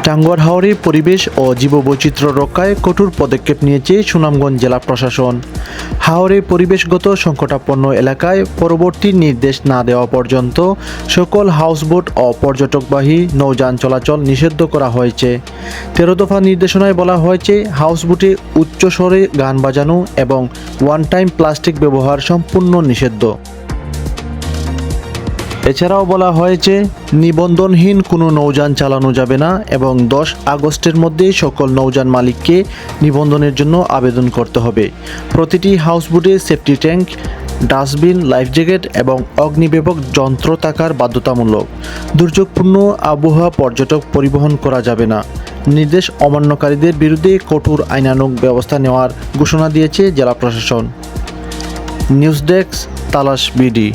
টাঙ্গুয়ার হাওরে পরিবেশ ও জীববৈচিত্র্য রক্ষায় কঠোর পদক্ষেপ নিয়েছে সুনামগঞ্জ জেলা প্রশাসন। হাওরে পরিবেশগত সংকটাপন্ন এলাকায় পরবর্তী নির্দেশ না দেওয়া পর্যন্ত সকল হাউসবোট ও পর্যটকবাহী নৌযান চলাচল নিষিদ্ধ করা হয়েছে। 13 দফা নির্দেশনায় বলা হয়েছে, হাউসবোটে উচ্চস্বরে গান বাজানো এবং ওয়ান টাইম প্লাস্টিক ব্যবহার সম্পূর্ণ নিষিদ্ধ। এছাড়াও বলা হয়েছে, নিবন্ধনহীন কোনো নৌযান চালানো যাবে না এবং 10 আগস্টের মধ্যে সকল নৌযান মালিককে নিবন্ধনের জন্য আবেদন করতে হবে। প্রতিটি হাউসবোটে safety tank, dustbin, life jacket এবং অগ্নিবেপক যন্ত্র থাকার বাধ্যতামূলক। দুর্যোগপূর্ণ আবহাওয়া পর্যটক পরিবহন করা যাবে না। নির্দেশ অমান্যকারীদের বিরুদ্ধে কঠোর আইনানুগ ব্যবস্থা নেওয়ার ঘোষণা দিয়েছে জেলা প্রশাসন। নিউজ ডেস্ক, তালাশ বিডি।